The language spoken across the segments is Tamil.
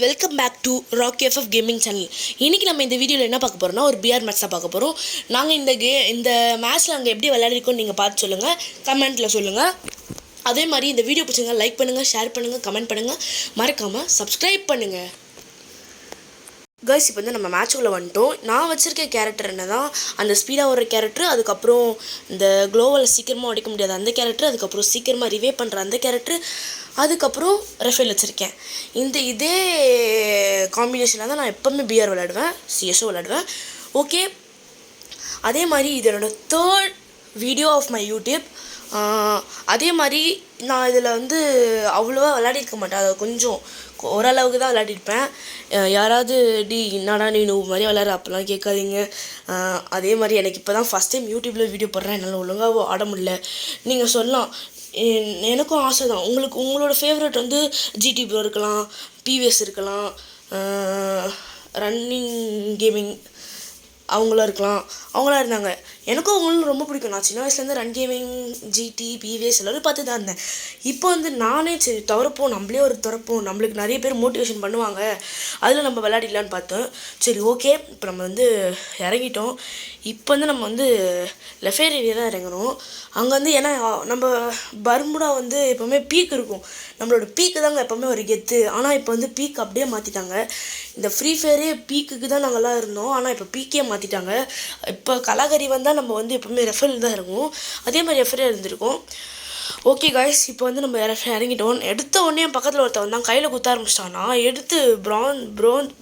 Welcome back to Rocky FF gaming channel. இன்றைக்கி நம்ம இந்த வீடியோவில் என்ன பார்க்க போகிறோம்னா ஒரு பிஆர் மேட்ச் தான் பார்க்க போகிறோம். நாங்கள் இந்த மேட்ச்சில் நாங்கள் எப்படி விளையாடிருக்கோம் நீங்கள் பார்த்து சொல்லுங்கள், கமெண்ட்டில் சொல்லுங்கள். அதே மாதிரி இந்த வீடியோ பிடிச்சிங்க லைக் பண்ணுங்கள், ஷேர் பண்ணுங்கள், கமெண்ட் பண்ணுங்கள், மறக்காமல் சப்ஸ்கிரைப் பண்ணுங்கள். கைஸ், இப்போ வந்து நம்ம மேட்சுக்குள்ளே வந்துட்டோம். நான் வச்சுருக்க கேரக்டர் என்ன தான் அந்த ஸ்பீடாக வர கேரக்டர், அதுக்கப்புறம் இந்த க்ளோவில் சீக்கிரமாக அடிக்க முடியாது அந்த கேரக்டர், அதுக்கப்புறம் சீக்கிரமாக ரிவே பண்ணுற அந்த கேரக்டர், அதுக்கப்புறம் ரெஃபேல் வச்சுருக்கேன். இதே காம்பினேஷனில் தான் நான் எப்போவுமே பிஆர் விளையாடுவேன், சிஎஸ்ஓ விளையாடுவேன். ஓகே, அதே மாதிரி இது என்னோடய 3rd video of my YouTube. அதே மாதிரி நான் இதில் வந்து அவ்வளோவா விளையாடிருக்க மாட்டேன், அதை கொஞ்சம் ஓரளவுக்கு தான் விளையாடிருப்பேன். யாராவது என்னடா நீ மாதிரி விளையாடுற அப்போலாம் கேட்காதீங்க. அதே மாதிரி எனக்கு இப்போ தான் ஃபஸ்ட் டைம் யூடியூப்பில் வீடியோ போடுறேன், என்னால் ஒழுங்காக ஆட முடியல. நீங்கள் சொல்லலாம், எனக்கும் ஆசை தான். உங்களோட ஃபேவரட் வந்து ஜிடி ப்ரோ இருக்கலாம், பிவிஎஸ் இருக்கலாம், ரன்னிங் கேமிங் அவங்களாம் இருக்கலாம். அவங்களாம் இருந்தாங்க, எனக்கும் அவங்களும் ரொம்ப பிடிக்கும். நான் சின்ன வயசுலேருந்து ரன் கேமிங், ஜிடி, பிவிஎஸ் எல்லோரும் பார்த்து தான் இருந்தேன். இப்போ வந்து நானே சரி துறப்போம், நம்மளே ஒரு துறப்போம், நம்மளுக்கு நிறைய பேர் மோட்டிவேஷன் பண்ணுவாங்க, அதில் நம்ம விளையாடிடலான்னு பார்த்தோம். சரி ஓகே, இப்போ நம்ம வந்து இறங்கிட்டோம். இப்போ வந்து நம்ம வந்து லெஃபேர் ஏரியா தான் இறங்கணும். அங்கே வந்து ஏன்னா நம்ம பர்முடா வந்து எப்போவுமே பீக் இருக்கும், நம்மளோட பீக்கு தாங்க எப்போவுமே ஒரு கெத்து. ஆனால் இப்போ வந்து பீக் அப்படியே மாற்றிட்டாங்க. இந்த ஃப்ரீ ஃபயரே பீக்குக்கு தான் நாங்கள்லாம் இருந்தோம், ஆனால் இப்போ பீக்கே மாற்றிட்டாங்க. இப்போ கலாகரி வந்தால் நம்ம வந்து எப்போவுமே ரெஃபரில் தான் இருக்கும், அதே மாதிரி ரெஃபரே இருந்திருக்கும். ஓகே காய்ஸ், இப்போ வந்து நம்ம இறங்கிட்டோம். எடுத்த உடனே பக்கத்தில் ஒருத்தன் வந்தான், கையில் குத்த ஆரம்பிச்சிட்டான். நான் எடுத்து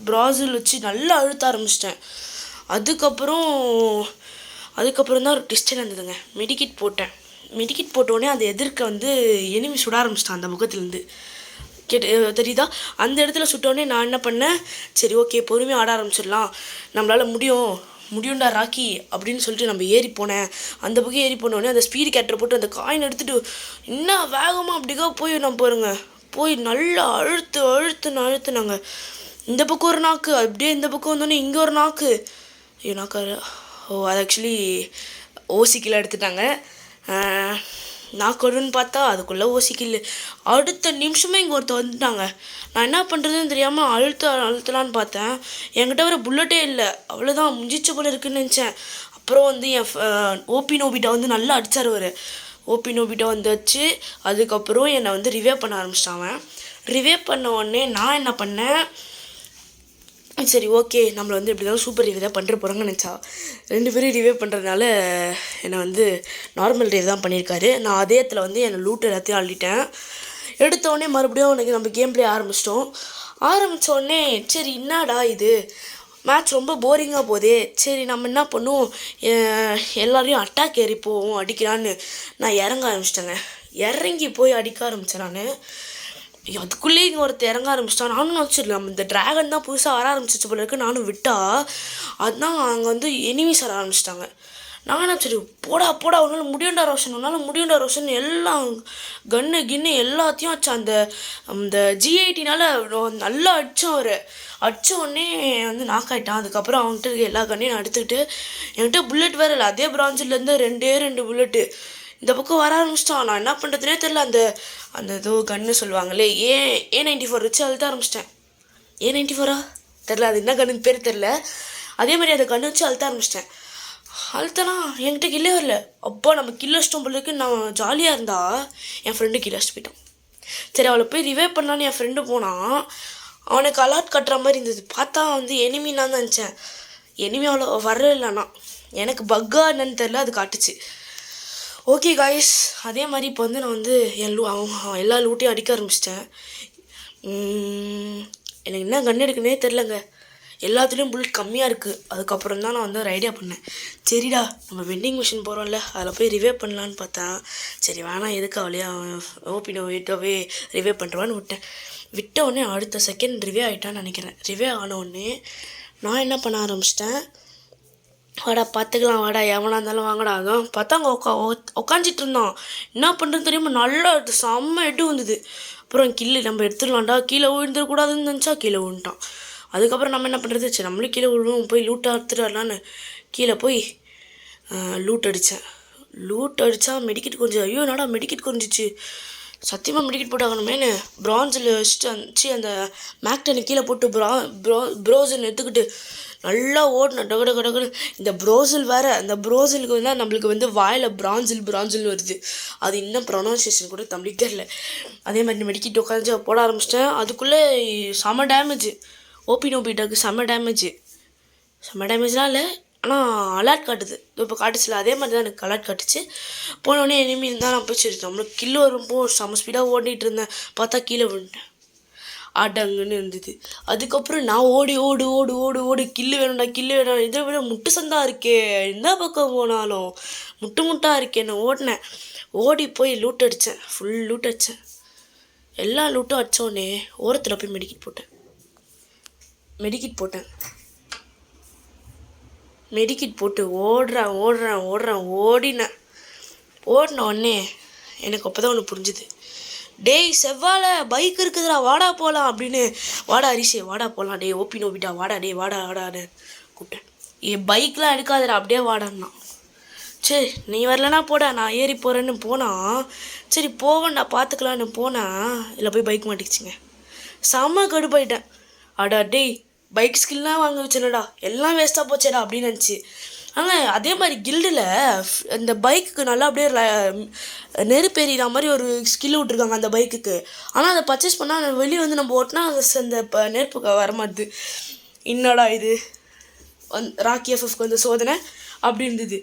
பிராசில் வச்சு நல்லா அழுத்த ஆரம்பிச்சிட்டேன். அதுக்கப்புறம் தான் ஒரு டிஸ்டன் இருந்ததுங்க. மெடிக்கிட் போட்டோடனே அந்த எதிர்க்க வந்து எனிமி சுட ஆரம்பிச்சிட்டான் அந்த முகத்துலேருந்து. தெரியுதா? அந்த இடத்துல சுட்டோடனே நான் என்ன பண்ணேன், சரி ஓகே பொறுமையாக ஆட ஆரம்பிச்சிடலாம், நம்மளால் முடியும்டா ராக்கி அப்படின்னு சொல்லிட்டு நம்ம ஏறி போனேன். அந்த பக்கம் ஏறி போனோடனே அந்த ஸ்பீடு கேரக்டர் போட்டு அந்த காயின் எடுத்துகிட்டு இன்னும் வேகமாக அப்படிக்கா போய் நான் போய் நல்லா அழுத்துனாங்க. இந்த பக்கம் ஒரு நாக்கு, அப்படியே இந்த பக்கம் வந்தோடனே இங்கே ஒரு நாக்கு. அது ஆக்சுவலி ஓசிக்கில் எடுத்துட்டாங்க. நாக்கடுன்னு பார்த்தா அதுக்குள்ளே ஓசிக்கில். அடுத்த நிமிஷமே இங்கே ஒருத்தர் வந்துட்டாங்க. நான் என்ன பண்ணுறதுன்னு தெரியாமல் அழுத்தலான்னு பார்த்தேன். என்கிட்ட வர புல்லட்டே இல்லை, அவ்வளோதான் முடிச்ச போல இருக்குன்னு நினச்சேன். அப்புறம் வந்து என் ஓபி நோபிட்டா வந்து நல்லா அடித்தார். ஓபி நோபிட்டா வந்துச்சு. அதுக்கப்புறம் என்னை வந்து ரிவே பண்ண ஆரம்பிச்சிட்டாங்க. ரிவே பண்ண உடனே நான் என்ன பண்ணேன், சரி ஓகே நம்மளை வந்து இப்படி தான் சூப்பர் ரிவே தான் பண்ணுற போகிறாங்கன்னு நினச்சா, 2 பேரும் ரிவே பண்ணுறதுனால என்னை வந்து நார்மல் ரிவே தான் பண்ணியிருக்காரு. நான் அதே இடத்துல வந்து என்னை லூட் எல்லாத்தையும் அள்ளிட்டேன். எடுத்தோடனே மறுபடியும் நம்ம கேம் பிளே ஆரம்பித்த உடனே சரி என்னடா இது மேட்ச் ரொம்ப போரிங்காக போதே, சரி நம்ம என்ன பண்ணுவோம், எல்லோரையும் அட்டாக் ஏறி போவோம் அடிக்கிறான்னு நான் இறங்க ஆரம்பிச்சிட்டேங்க. இறங்கி போய் அடிக்க ஆரம்பித்தேன். நான் அதுக்குள்ளேயே இங்கே ஒருத்தர் இறங்க ஆரம்பிச்சிட்டான். நானும் நினச்சிடலாம் இந்த ட்ராகன் தான் புதுசாக வர ஆரம்பிச்சிச்சு போல இருக்கு, நானும் விட்டா அதுதான் அங்கே வந்து எனிமீஸ் வர ஆரம்பிச்சிட்டாங்க. நான் நினச்சிட்டு போடா உன்னால் முடியுண்டா ரோஷன் எல்லாம் கன்னு எல்லாத்தையும் வச்சு அந்த ஜிஐடினால நல்லா அடித்த உடனே வந்து நாக்காயிட்டான். அதுக்கப்புறம் அவங்ககிட்ட இருக்க எல்லா கண்ணையும் நான் எடுத்துக்கிட்டு, என்கிட்ட புல்லட் வேறு இல்லை, அதே பிரான்ச்சிலேருந்து 2 புல்லட்டு இந்த பக்கம் வர ஆரம்பிச்சிட்டான். நான் என்ன பண்ணுறதுனே தெரில. அந்த ஏதோ கன்று சொல்லுவாங்களே A94 வச்சு அழுத்த ஆரம்பிச்சிட்டேன். A94 தெரில, அது என்ன கண்ணுன்னு பேர் தெரில. அதே மாதிரி அதை கன்று வச்சு அழுத்த ஆரம்பிச்சிட்டேன். அழுத்தனா என்கிட்ட கில்லே வரல. அப்போ நம்ம கில் அடிச்சிட்டோம் போலருக்கு. நான் ஜாலியாக இருந்தா என் ஃப்ரெண்டு கில் அடிச்சுட்டு போயிட்டான். சரி அவளை போய் ரிவே பண்ணலான்னு என் ஃப்ரெண்டு போனான். அவனுக்கு அலாட் கட்டுற மாதிரி இருந்தது. பார்த்தா வந்து எனிமின்னு தான் நினச்சேன். எனிமி அவ்வளோ வரலன்னா எனக்கு பக்கா என்னன்னு தெரில, அது காட்டுச்சு. ஓகே காய்ஸ், அதே மாதிரி இப்போ வந்து நான் வந்து எல்லா லூட்டையும் அடிக்க ஆரம்பிச்சிட்டேன். எனக்கு என்ன கன் எடுக்குன்னே தெரிலங்க, எல்லாத்துலேயும் புல்லட் கம்மியாக இருக்குது. அதுக்கப்புறம் தான் நான் வந்து ஒரு ஐடியா பண்ணேன், சரிடா நம்ம வெண்டிங் மிஷின் போகிறோம்ல அதில் போய் ரிவே பண்ணலான்னு பார்த்தேன். சரி வேணாம் எதுக்கு அவளையா ஓபினோ வீட்டாவே ரிவே பண்ணுறான்னு விட்ட உடனே அடுத்த செகண்ட் ரிவே ஆகிட்டான்னு நினைக்கிறேன். ரிவே ஆன உடனே நான் என்ன பண்ண ஆரம்பிச்சிட்டேன், வாடா பார்த்துக்கலாம் வாடா எவனாக இருந்தாலும் வாங்கடா. அதான் பார்த்தா அங்கே உக்காஞ்சிட்டு இருந்தான். என்ன பண்ணுறதுன்னு தெரியாமல் நல்லா செம்ம எட்டு வந்தது. அப்புறம் கில்லு நம்ம எடுத்துடலாம்டா, கீழே விழுந்துடக்கூடாதுன்னு நினச்சா கீழே விழுந்துட்டான். அதுக்கப்புறம் நம்ம என்ன பண்ணுறது, சரி நம்மளும் கீழே விழுவோம், போய் லூட்டாக எடுத்துடலான்னு கீழே போய் லூட் அடித்தா மெடிக்கெட் கொஞ்சம், ஐயோ என்னடா மெடிக்கெட் கொஞ்சிச்சு, சத்தியமாக மெடிக்கெட் போட்டாகணுமேனு ப்ரான்ஸில் வச்சுட்டு அந்த மேக்டனை கீழே போட்டு ப்ரோசில் எடுத்துக்கிட்டு நல்லா ஓடினேன் டகு டகு டகுன்னு. இந்த ப்ரோசில் வேறு, அந்த ப்ரோசிலுக்கு வந்து நம்மளுக்கு வந்து வாயில் பிரான்சில் வருது. அது இன்னும் ப்ரொனவுன்சியேஷன் கூட தமிழுக்கு தெரில. அதே மாதிரி மெடிக்கெட் உட்காந்து போட ஆரம்பிச்சிட்டேன். அதுக்குள்ளே செம்ம டேமேஜ். ஓபி நோபிட்டாக்கு செம்ம டேமேஜ்லாம் இல்லை, ஆனால் அலர்ட் காட்டுது. இப்போ காட்டுச்சுல அதே மாதிரி தான் எனக்கு அலர்ட் காட்டுச்சு. போனோடனே எனிமி இருந்தால் நான் போய் சரி நம்மளுக்கு கில்லு வரும்போ செம்ம ஸ்பீடாக ஓடிட்டு இருந்தேன். பார்த்தா கீழே விழுந்துட்டேன். அடங்குன்னு இருந்தது. அதுக்கப்புறம் நான் ஓடி கில்லு வேணும்டா இதை விட முட்டு சந்தா இருக்கே, எந்த பக்கம் போனாலும் முட்டாக இருக்கேன்னு ஓடினேன். ஓடி போய் லூட் அடித்தேன். ஃபுல் லூட் அடித்தேன். எல்லா லூட்டும் அடித்தோடனே ஓரத்தில் போய் மெடிக்கெட் போட்டேன். மெடிக்கெட் போட்டு ஓடினேன். ஓடின உடனே எனக்கு அப்போ தான் ஒன்று புரிஞ்சுது. டேய் செவ்வாழை பைக் இருக்குதுடா வாடா போகலாம் அப்படின்னு. வாடா ஹரிஷே வாடா போகலாம், டே ஓபி நோபிட்டா வாடா, டே வாடான்னு கூப்பிட்டேன். என் பைக்லாம் எடுக்காதடா அப்படியே வாடான்னா. சரி நீ வரலனா போடா நான் ஏறி போகிறேன்னு போனால், சரி போவேன்டா பார்த்துக்கலான்னு போனால் இல்லை போய் பைக் மாட்டிக்கிச்சிங்க. செம்ம கடுப்பாயிட்டேன். அடா டேய் பைக் ஸ்கில்லாம் வாங்க வச்சேனடா, எல்லாம் வேஸ்ட்டாக போச்சேடா அப்படின்னு நினச்சி. ஆனால் அதே மாதிரி கில்டில் இந்த பைக்குக்கு நல்லா அப்படியே நெருப்பு எறிகிற மாதிரி ஒரு ஸ்கில் விட்ருக்காங்க அந்த பைக்குக்கு. ஆனால் அதை பர்ச்சேஸ் பண்ணால் வெளியே வந்து நம்ம ஓட்டினா அந்த நெருப்பு வரமாட்டுது. என்னடா இது ராக்கி எஃப்எஃப்க்கு வந்து சோதனை அப்படி இருந்தது.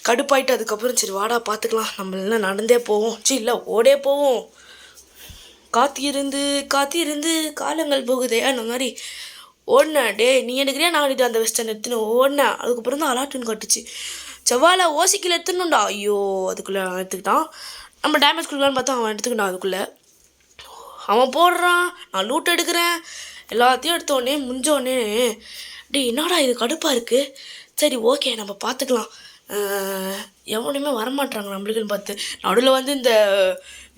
கடுப்பாயிட்டு அதுக்கப்புறம் சரி வாடா பார்த்துக்கலாம், நம்ம எல்லாம் நடந்தே போவோம், இல்லை ஓடே போவோம். காத்திருந்து காலங்கள் போகுதே அந்த மாதிரி ஓடினேன். டே நீ எடுக்கிறியா நான் எடுத்து அந்த வெஸ்டர்ன் எடுத்துன்னு ஓடினேன். அதுக்கப்புறம் தான் அலாட்டுன்னு காட்டுச்சு. செவ்வாழை ஓசிக்கில் எடுத்துணுண்டா. ஐயோ அதுக்குள்ளே எடுத்துக்கிட்டான். நம்ம டேமேஜ் கொடுக்கலான்னு பார்த்தா அவன் எடுத்துக்கிட்டான். அதுக்குள்ளே அவன் போடுறான், நான் லூட் எடுக்கிறேன். எல்லாத்தையும் எடுத்தோடனே முடிஞ்சோடனே டே என்னடா இது கடுப்பாக இருக்குது. சரி ஓகே நம்ம பார்த்துக்கலாம். எவனுமே வரமாட்டாங்க நம்மளுக்குன்னு பார்த்து நடுவில் வந்து இந்த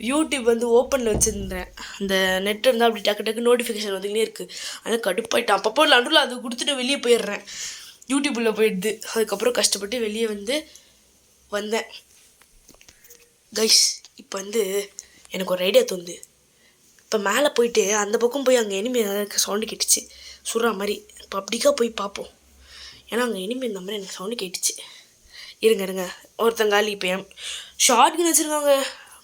யூடியூப் வந்து ஓப்பனில் வச்சுருந்தேன். அந்த நெட் இருந்தால் அப்படி டக்கு நோட்டிஃபிகேஷன் வந்துக்கினே இருக்குது. அதனால் கடுப்பாயிட்டேன். அப்பப்போ நடுவில் அது கொடுத்துட்டு வெளியே போயிடுறேன். யூடியூப்பில் போயிடுது. அதுக்கப்புறம் கஷ்டப்பட்டு வெளியே வந்தேன். கைஸ் இப்போ வந்து எனக்கு ஒரு ஐடியா தோணுது. இப்போ மேலே போயிட்டு அந்த பக்கம் போய் அங்கே எனிமி ஏதாவது சவுண்டு கேட்டுச்சு சுடுற மாதிரி. இப்போ அப்படிக்கா போய் பார்ப்போம். ஏன்னா அங்கே எனிமி இந்த மாதிரி எனக்கு சவுண்டு கேட்டுச்சு. இருங்க ஒருத்தங்காலி இப்போ ஷார்ட் கன் வச்சுருக்காங்க.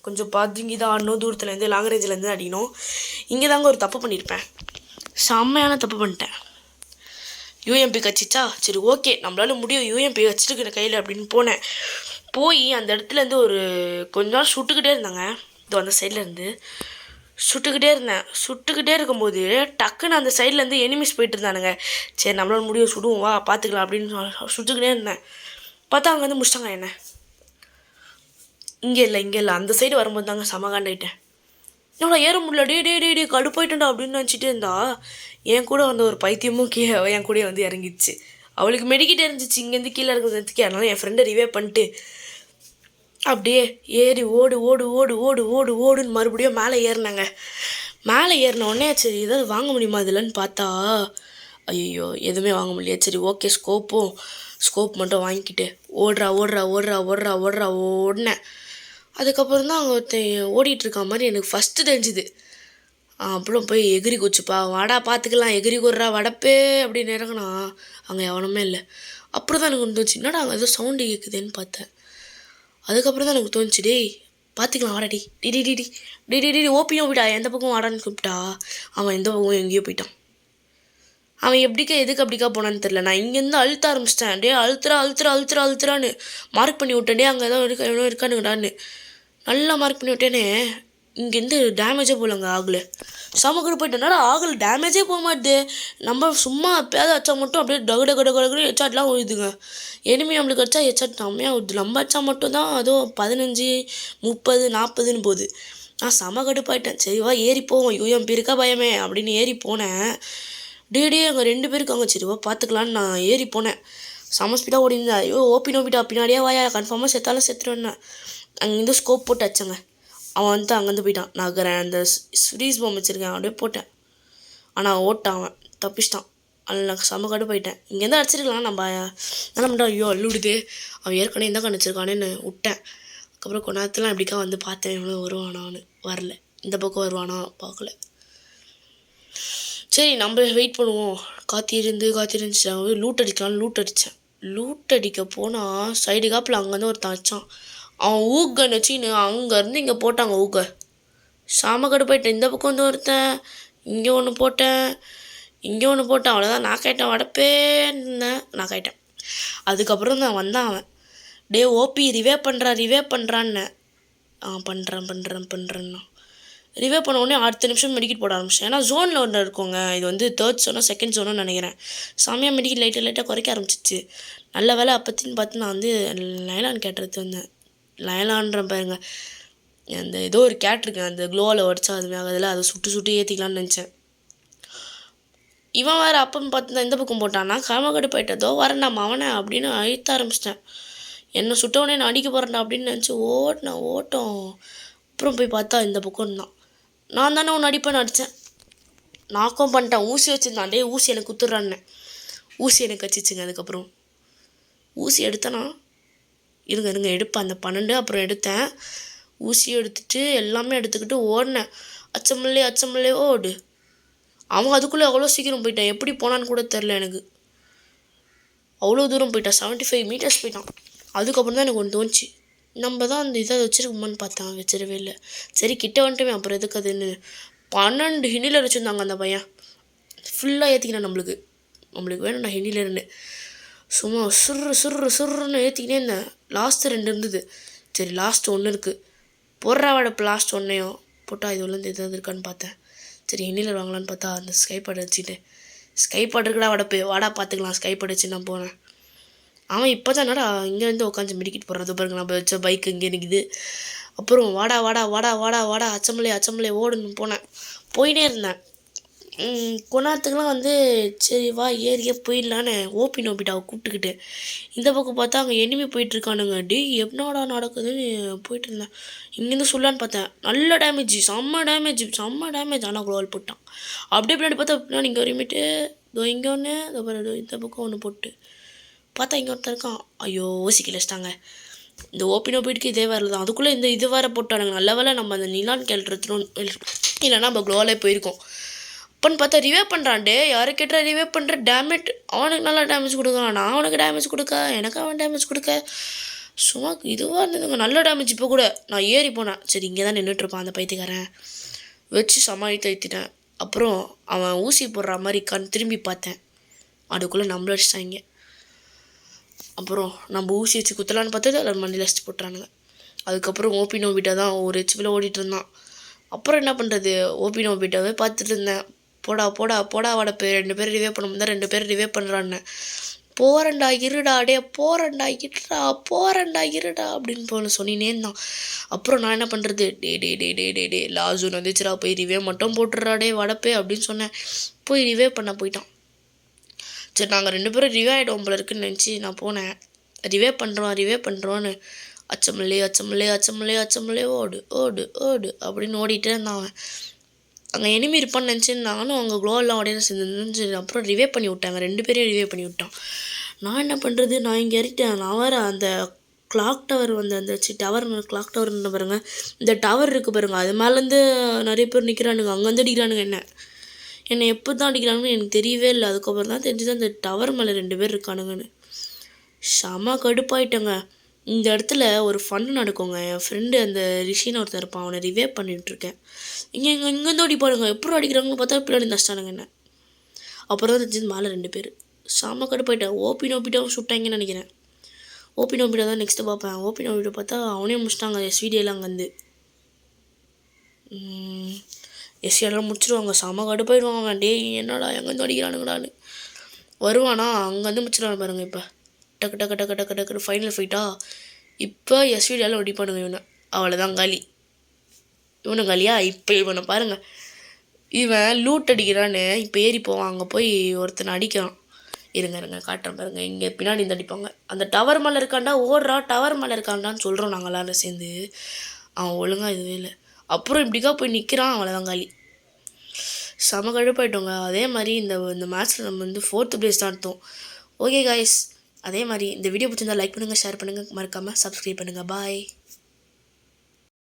கொஞ்சம் பார்த்துங்கி தான் ஆடணும், தூரத்துலேருந்து லாங் ரேஞ்சிலேருந்து அடிக்கணும். இங்கே தாங்க ஒரு தப்பு பண்ணியிருப்பேன், செம்மையான தப்பு பண்ணிட்டேன். யூஎம்பி கச்சிச்சா, சரி ஓகே நம்மளால முடியும், யூஎம்பி வச்சுருக்கிற கையில் அப்படின்னு போய் அந்த இடத்துலேருந்து ஒரு கொஞ்ச நாள் சுட்டுக்கிட்டே இருந்தாங்க. இது அந்த சைட்லேருந்து சுட்டுக்கிட்டே இருக்கும்போது டக்குன்னு அந்த சைட்லேருந்து எனிமிஸ் போயிட்டு இருந்தானுங்க. சரி நம்மளால முடியும் சுடுவோம் வா பார்த்துக்கலாம் அப்படின்னு சுட்டுக்கிட்டே இருந்தேன். பார்த்தா அங்கே வந்து முடிச்சிட்டாங்க என்ன. இங்கே இல்லை அந்த சைடு வரும்போது தாங்க சமகாண்டாயிட்டேன். என்னோட ஏற முடியல, டே கடுப்பாயிட்டேன்டா அப்படின்னு நினச்சிட்டு இருந்தா என் கூட வந்து ஒரு பைத்தியமும் என் கூட வந்து இறங்கிடுச்சு. அவளுக்கு மெடிக்கிட்டே இருந்துச்சு இங்கேருந்து கீழே இருக்கிறதுக்கு. அதனால என் ஃப்ரெண்டை ரிவே பண்ணிட்டு அப்படியே ஏறி ஓடுன்னு மறுபடியும் மேலே ஏறினாங்க. மேலே ஏறினோடனே சரி ஏதாவது வாங்க முடியுமா இதுலன்னு பார்த்தா ஐயோ எதுவுமே வாங்க முடியாது. சரி ஓகே ஸ்கோப் மட்டும் வாங்கிக்கிட்டு ஓடினேன். அதுக்கப்புறம் தான் அங்கே ஒருத்தன் ஓடிட்டுருக்க மாதிரி எனக்கு ஃபஸ்ட்டு தெரிஞ்சுது. அப்புறம் போய் எகிரி குச்சிப்பா வாடா பார்த்துக்கலாம், எகிரி குடுறா வடப்பே அப்படின்னு இறங்கினா அங்கே எவனுமே இல்லை. அப்புறம் தான் எனக்கு ஒன்று தோணுச்சு, என்னடா அங்கே ஏதோ சவுண்டு கேட்குதுன்னு பார்த்தேன். அதுக்கப்புறம் தான் எனக்கு தோணுச்சு, டேய் பார்த்துக்கலாம் வாடா டி ஓபியும் போயிட்டா, எந்த பக்கம் வாடான்னு கூப்பிட்டா அவன் எந்த பக்கம் எங்கேயோ போயிட்டான். அவன் எதுக்கு அப்படிக்கா போனான்னு தெரில. நான் இங்கேருந்து அழுத்த ஆரம்பிச்சிட்டேன். டே அழுத்துறான்னு மார்க் பண்ணி விட்டேன். டே அங்கே எவனோ இருக்கானுங்கடான்னு நல்லா மார்க் பண்ணி விட்டேனே. இங்கேருந்து டேமேஜே போகலங்க ஆகலை. சமக்கடு போயிட்டேனாடா ஆகலை, டேமேஜே போக மாட்டேது. நம்ம சும்மா எப்பயாவது வச்சா மட்டும் அப்படியே டகு ஹெட்ஷாட்லாம் விழுதுங்க. எனிமி நம்மளுக்கு வச்சா ஹெட்ஷாட் செம்மையாக விடுது. நம்ம வச்சா மட்டும் தான் அதுவும் 15 30 40ன்னு போகுது. நான் செம கடுப்பாயிட்டேன். சரிவா ஏறி போவோம், யூஎம்பி இருக்கா பயமே அப்படின்னு ஏறி போனேன். டே அங்கே 2 பேர் இருக்காங்க. சரிவா பார்த்துக்கலான்னு நான் ஏறி போனேன். செம ஸ்பீடாக ஓடிருந்தேன். ஐயோ ஓபி நோபிட்டா பின்னாடியே வாயா, கன்ஃபார்மாக செத்தாலும் செத்துருவேன். அங்கேருந்து ஸ்கோப் போட்டு வச்சேங்க. அவன் வந்து அங்கேருந்து போயிட்டான். நான் அந்த ஃப்ரீஸ் பாம் வச்சுருக்கேன் அப்படியே போட்டேன். ஆனால் ஓட்டான், அவன் தப்பிச்சிட்டான். அதில் நான் செம கடுப்பாயிட்டேன். இங்கேருந்து அடிச்சிருக்கலாம் நம்ம. என்ன பண்ணுறான், ஐயோ அள்ளுடுது, அவன் ஏற்கனவே இந்த கண் வச்சிருக்கானேன்னு விட்டேன். அதுக்கப்புறம் கொஞ்ச நேரத்துலாம் எப்படிக்கா வந்து பார்த்தேன் இவனு வருவானான்னு. வரல. இந்த பக்கம் வருவானா பார்க்கல. சரி நம்ம வெயிட் பண்ணுவோம். காத்திருந்து லூட் அடிக்கலான்னு லூட் அடித்தேன். லூட் அடிக்க போனால் சைடு காப்பில் அங்கேருந்து ஒருத்தன் வச்சான். அவன் ஊக்கன்னு வச்சுன்னு அங்கேருந்து இங்கே போட்டாங்க ஊக்க. சாம கடுப்பாயிட்டேன். இந்த பக்கம் வந்து ஒருத்தன், இங்கே ஒன்று போட்டேன், இங்கே ஒன்று போட்டேன். அவ்வளோதான் நாக்காயிட்டேன். வடப்பேன்னு நாக்காயிட்டேன். அதுக்கப்புறம் தான் வந்தான் அவன். டே ஓபி ரிவே பண்ணுறான்னு. பண்ணுறேன்னா ரிவே பண்ண உடனே அடுத்த நிமிஷம் மெடிக்கெட் போட ஆரம்பிச்சேன். ஏன்னா ஜோனில் ஒன்று இருக்குங்க. இது வந்து 3rd ஜோனோ 2nd ஜோனோன்னு நினைக்கிறேன். செம்மையாக மெடிக்கெட் லைட்டாக குறைக்க ஆரம்பிச்சிச்சு. நல்ல வேலை அப்போத்தின்னு பார்த்து நான் வந்து லைலான் கேட்டுறது வந்தேன். லைலான்ற பாருங்க, அந்த ஏதோ ஒரு கேட் இருக்கு, அந்த க்ளோவில் உடச்சா அது ஆகுதில்ல, அதை சுட்டு ஏற்றிக்கலான்னு நினச்சேன். இவன் வேறு அப்பன்னு பார்த்து இந்த பக்கம் போட்டான்னா காமக்கடு போயிட்டதோ வரேன் நம்ம அவனை அப்படின்னு அழுத்த ஆரம்பிச்சிட்டேன். என்னை சுட்டவனே நான் அடிக்க போகிறேன்டா அப்படின்னு நினச்சி ஓட்டம். அப்புறம் போய் பார்த்தா இந்த பக்கம் தான். நான் தானே ஒன்று அடிப்பேன்னு அடித்தேன். நாக்கம் பண்ணிட்டேன். ஊசி வச்சுருந்தான். டே ஊசி எனக்கு குத்துறான்னு. ஊசி எனக்கு வச்சிச்சுங்க. அதுக்கப்புறம் ஊசி எடுத்தேன்னா இருங்க எடுப்பேன். அந்த 12 அப்புறம் எடுத்தேன். ஊசியை எடுத்துட்டு எல்லாமே எடுத்துக்கிட்டு ஓடினேன். அச்சமில்லே ஓடு. அவன் அதுக்குள்ளே அவ்வளோ சீக்கிரம் போயிட்டான். எப்படி போனான்னு கூட தெரில எனக்கு. அவ்வளோ தூரம் போயிட்டான். 75 மீட்டர்ஸ் போயிட்டான். அதுக்கப்புறம் தான் எனக்கு ஒன்று தோணுச்சு, நம்ம தான் அந்த இதை வச்சுருக்கோமான்னு பார்த்தேன். வச்சிடவே இல்லை. சரி கிட்ட வந்துட்டுமே அப்புறம் எதுக்கு அதுன்னு 12 ஹிண்டிலர் வச்சுருந்தாங்க அந்த பையன். ஃபுல்லாக ஏற்றிக்கினேன். நம்மளுக்கு வேணும்ண்ணா ஹிண்டிலர்னு சும்மா சுருன்னு ஏற்றிக்கினே இருந்தேன். லாஸ்ட்டு 2 இருந்தது. சரி லாஸ்ட் 1 இருக்குது. போடுறா வடப்பு லாஸ்ட் 1ஐயும் போட்டால் இது உள்ளேருந்து எதாவது இருக்கான்னு பார்த்தேன். சரி ஹிண்டிலர் வாங்கலான்னு பார்த்தா அந்த ஸ்கைப்பாட் வச்சுட்டு ஸ்கைப்பாட் இருக்குடா வடப்பு வாடா பார்த்துக்கலாம் ஸ்கைப்பாட் வச்சு நான் போனேன். அவன் இப்போ தான் என்னடா இங்கேருந்து உட்காந்து மெடிக்கெட் போடுறது பாருங்க. நம்ம வச்ச பைக் இங்கே நிற்குது. அப்புறம் வாடா அச்சமலே ஓடுன்னு போனேன். போயினே இருந்தேன். கொண்டாத்துக்கெலாம் வந்து சரி வா ஏரியே போயிடலான்னு ஓபி நோபிட்டாவை கூப்பிட்டுக்கிட்டு இந்த பக்கம் பார்த்தா அங்கே எனிமி போயிட்டுருக்கானுங்க. டே எப்பனாடா நடக்குதுன்னு போயிட்டு இருந்தேன். இங்கேருந்து சொல்லான்னு பார்த்தேன். நல்ல டேமேஜ், செம்ம டேமேஜ். ஆனால் குளோவல் போட்டான். அப்படியே பின்னாடி பார்த்தா பின்னாடி இங்கே வரையுமேட்டு இங்கே ஒன்று இந்த பக்கம் ஒன்று போட்டு பார்த்தா இங்கே ஒருத்தர் இருக்கான். ஐயோ ஓசிக்கல வச்சிட்டாங்க. இந்த ஓபி நோபிட்டுக்கு இதே வேறு தான். அதுக்குள்ளே இந்த இது வேறு போட்டானுங்க. நல்ல வேலை நம்ம அந்த நிலான் கேள்றோம், இல்லைன்னா நம்ம க்ளோவாலே போயிருக்கோம். அப்பன்னு பார்த்தா ரிவே பண்ணுறான். டே யாரை கேட்டால் ரிவே பண்ணுற டேமேட். அவனுக்கு நல்லா டேமேஜ் கொடுக்குறான். நான் அவனுக்கு டேமேஜ் கொடுக்க, எனக்கு அவன் டேமேஜ் கொடுக்க சும்மா இதுவாக இருந்ததுங்க. நல்ல டேமேஜ். இப்போ கூட நான் ஏறி போனேன். சரி இங்கே தான் நின்றுட்டுருப்பான் அந்த பைத்தியக்காரன் வச்சு சமாளித்தேன். அப்புறம் அவன் ஊசி போடுற மாதிரி திரும்பி பார்த்தேன். அதுக்குள்ளே நம்மள அடிச்சிட்டாங்க. அப்புறம் நம்ம ஊசி வச்சு குத்தலான்னு பார்த்தது அதில் மண்டியில் அடிச்சு போட்டுறானுங்க. அதுக்கப்புறம் ஓபி நோபிட்டா தான் ஒரு ஹெச்பியில் ஓடிட்டு இருந்தான். அப்புறம் என்ன பண்ணுறது, ஓபி நோபிட்டாவே பார்த்துட்டு இருந்தேன். போடா வடப்பு 2 பேர் ரிவே பண்ண முடியாது. 2 பேர் ரிவே பண்ணுறான்னு போகிறேன்டா இருடா அப்படின்னு போன சொன்னினே இருந்தான். அப்புறம் நான் என்ன பண்ணுறது, டே லாசூன் வந்துச்சுடா போய் ரிவே மட்டும் போட்டுறாடே வடப்பே அப்படின்னு சொன்னேன். போய் ரிவே பண்ண போயிட்டான். சரி நாங்கள் 2 பேரும் ரிவே ஆகிடுவோம் போல இருக்குன்னு நினச்சி நான் போனேன். ரிவே பண்ணுறோன்னு அச்சமல்லே ஓடு அப்படின்னு ஓடிட்டே இருந்தான் அவன். அங்கே எனிமி இருப்பான்னு நினச்சிருந்தாங்கன்னு அவங்க க்ளோவெல்லாம் உடையில செஞ்சு அப்புறம் ரிவே பண்ணி விட்டாங்க. 2 பேரையும் ரிவே பண்ணி விட்டான். நான் என்ன பண்ணுறது, நான் இங்கே இறக்கிட்டேன். நான் வேறு அந்த கிளாக் டவர் வந்து அந்த கிளாக் டவர்னு பாருங்க, இந்த டவர் இருக்குது பாருங்கள், அது மேலேருந்து நிறைய பேர் நிற்கிறானுங்க. அங்கேருந்து அடிக்கிறானுங்க. என்னை எப்போ தான் அடிக்கிறாங்கன்னு எனக்கு தெரியவே இல்லை. அதுக்கப்புறம் தான் தெரிஞ்சுது அந்த டவர் மேலே 2 பேர் இருக்கானுங்கன்னு. செம கடுப்பாயிட்டேங்க. இந்த இடத்துல ஒரு ஃபன் நடக்குங்க. என் ஃப்ரெண்டு அந்த ரிஷின்னு ஒருத்தர் இருப்பான், அவனை ரிவே பண்ணிகிட்ருக்கேன். இங்கேருந்து அடிப்பானுங்க. எப்படி அடிக்கிறாங்கன்னு பார்த்தா பின்னாடி நஷ்டானுங்க என்ன. அப்புறம் தான் தெரிஞ்சது மேலே 2 பேர். செம கடுப்பாயிட்டேன். ஓபி நோபிட்டாவும் சுட்டாங்கன்னு நினைக்கிறேன். ஓபி நோபிட்டா தான் நெக்ஸ்ட்டு பார்ப்பேன். ஓபி நோபிட்டா பார்த்தா அவனே முடிச்சிட்டாங்க. எஸ்விடியெல்லாம் அங்கேருந்து எஸ்வியெல்லாம் முடிச்சிடுவாங்க. செம கடுப்பாயிடுவான் அவன். டே என்னடா எங்கேருந்து அடிக்கிறானுங்கடான்னு வருவானா. அங்கேருந்து முடிச்சிடுவான் பாருங்கள். இப்போ டக்கு ஃபைனல் ஃபைட்டா. இப்போ எஸ்விடியால் அடிப்பானுங்க இவனை. அவ்வளோதான் காலி. இவனை காலியா. இப்போ இவனை பாருங்கள், இவன் லூட் அடிக்கிறான்னு இப்போ ஏறி போவான். அங்கே போய் ஒருத்தனை அடிக்கிறான். இருங்க காட்டுறேன் பாருங்கள். இங்கே பின்னாடி இந்த அடிப்பாங்க. அந்த டவர் மேலே இருக்காண்டா டவர் மேலே இருக்காண்டான்னு சொல்கிறோம் நாங்கள் எல்லாரும் சேர்ந்து. அவன் ஒழுங்காக இதுவே இல்லை. அப்புறம் இப்படிக்கா போய் நிற்கிறான். அவ்வளோதான் காலி. செம கடுப்பாயிட்டோங்க. அதே மாதிரி இந்த மேட்ச்சில் நம்ம வந்து 4th பிளேஸ் தான் எடுத்தோம். ஓகே காய்ஸ், அதே மாதிரி இந்த வீடியோ பிடிச்சிருந்தா லைக் பண்ணுங்கள், ஷேர் பண்ணுங்கள், மறக்காமல் சப்ஸ்கிரைப் பண்ணுங்கள். பாய்.